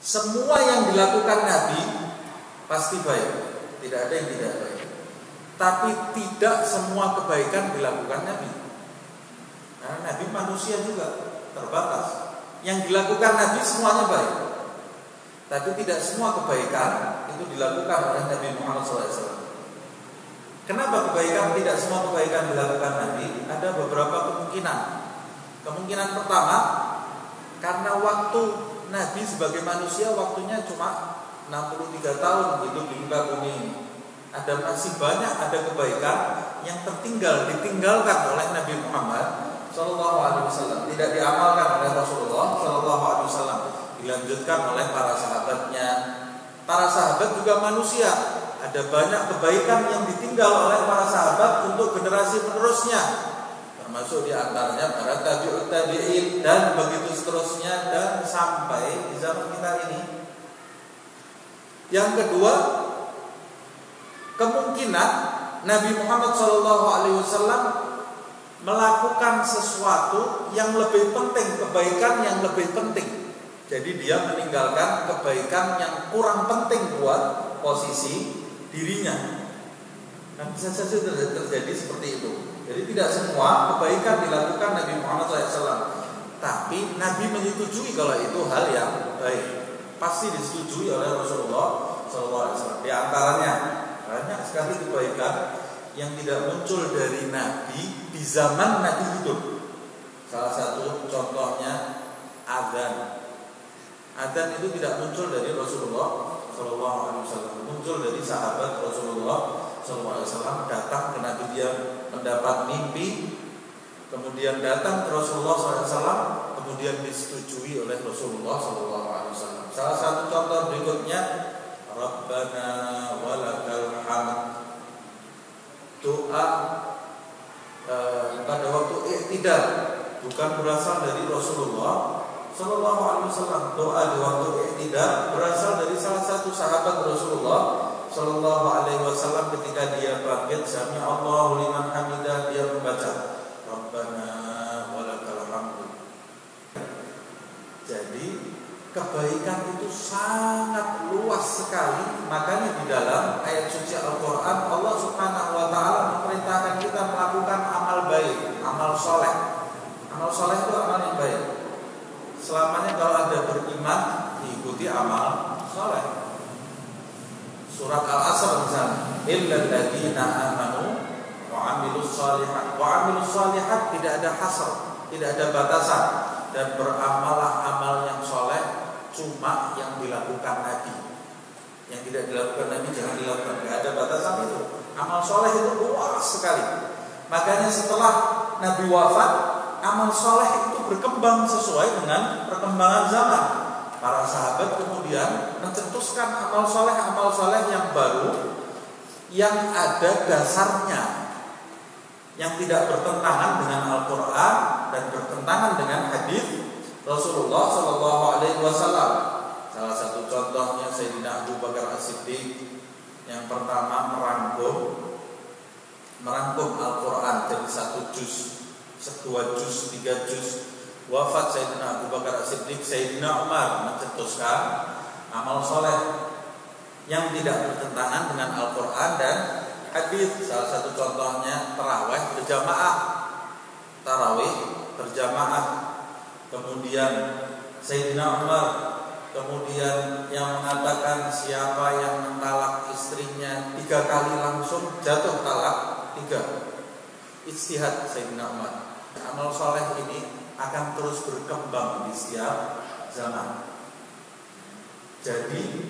Semua yang dilakukan Nabi pasti baik, tidak ada yang tidak baik. Tapi tidak semua kebaikan dilakukan Nabi. Karena Nabi manusia juga, terbatas. Yang dilakukan Nabi semuanya baik, tapi tidak semua kebaikan itu dilakukan oleh Nabi Muhammad SAW. Kenapa tidak semua kebaikan dilakukan Nabi? Ada beberapa kemungkinan. Kemungkinan pertama, karena waktu Nabi sebagai manusia waktunya cuma 63 tahun hidup di muka bumi ini. Masih banyak ada kebaikan yang ditinggalkan oleh Nabi Muhammad SAW, tidak diamalkan oleh Rasulullah SAW, dilanjutkan oleh para sahabatnya. Para sahabat juga manusia, ada banyak kebaikan yang ditinggal oleh para sahabat untuk generasi penerusnya, termasuk diantaranya para tabi'ut tabi'in dan begitu seterusnya dan sampai di zaman kita ini. Yang kedua, kemungkinan Nabi Muhammad SAW melakukan sesuatu yang lebih penting, kebaikan yang lebih penting. Jadi dia meninggalkan kebaikan yang kurang penting buat posisi dirinya. Dan bisa saja terjadi seperti itu. Jadi tidak semua kebaikan dilakukan Nabi Muhammad SAW, tapi Nabi menyetujui kalau itu hal yang baik. Pasti disetujui oleh Rasulullah SAW. Di antaranya banyak sekali kebaikan yang tidak muncul dari Nabi di zaman Nabi hidup. Salah satu contohnya azan. Azan itu tidak muncul dari Rasulullah SAW, muncul dari sahabat Rasulullah SAW. Datang ke Nabi, dia mendapat mimpi, kemudian datang ke Rasulullah SAW, kemudian disetujui oleh Rasulullah SAW. Salah satu contoh berikutnya, Rabbana walakal hamd. Doa pada waktu iktidal bukan berasal dari Rasulullah SAW. Doa di waktu iktidal berasal dari salah satu sahabat Rasulullah SAW. Ketika dia bangkit, sami Allahu liman hamidah, dia membaca Rabbana walakal hamd. Jadi kebaikan itu sangat luas sekali. Makanya di dalam ayat suci Al-Quran, Allah Subhanahu wa ta'ala memerintahkan kita melakukan amal baik, amal soleh. Amal soleh itu amal yang baik. Selamanya kalau ada beriman, diikuti amal soleh. Surat Al-Asr misalnya, illal ladzina amanu wa amilus shalihat. Wa amilus shalihat tidak ada hasr, tidak ada batasan. Dan beramallah amal yang soleh cuma yang dilakukan Nabi. Yang tidak dilakukan Nabi jangan dilakukan. Tidak ada batasan itu. Amal soleh itu luas sekali. Makanya setelah Nabi wafat, amal soleh itu berkembang sesuai dengan perkembangan zaman. Para sahabat kemudian mencetuskan amal soleh yang baru, yang ada dasarnya, yang tidak bertentangan dengan Al-Quran dan bertentangan dengan hadis Rasulullah SAW. Salah satu contohnya Sayyidina Abu Bakar As-Siddiq, yang pertama merangkum Al-Quran jadi 1 juz, 2 juz, 3 juz. Wafat Sayyidina Abu Bakar As-Siddiq, Sayyidina Umar mencetuskan amal soleh yang tidak bertentangan dengan Al-Quran dan hadis. Salah satu contohnya tarawih berjamaah. Kemudian Sayyidina Umar kemudian yang mengatakan siapa yang mentalak istrinya 3 kali langsung jatuh talak 3. Ijtihad Sayyidina Umar. Amal soleh ini akan terus berkembang di setiap zaman. Jadi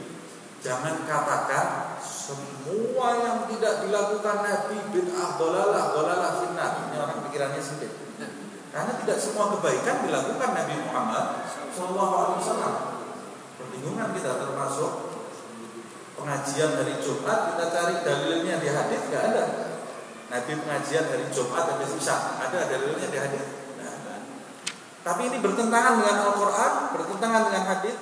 jangan katakan semua yang tidak dilakukan Nabi bid'ah, dolalah finnar. Ini orang pikirannya sempit. Karena tidak semua kebaikan dilakukan Nabi Muhammad SAW. Kebingungan kita, termasuk pengajian hari Jumat, kita cari dalilnya di hadis, nggak ada. Nabi pengajian hari Jumat habis Isya, ada dalilnya di hadis. Tapi ini bertentangan dengan Al-Quran, bertentangan dengan hadis.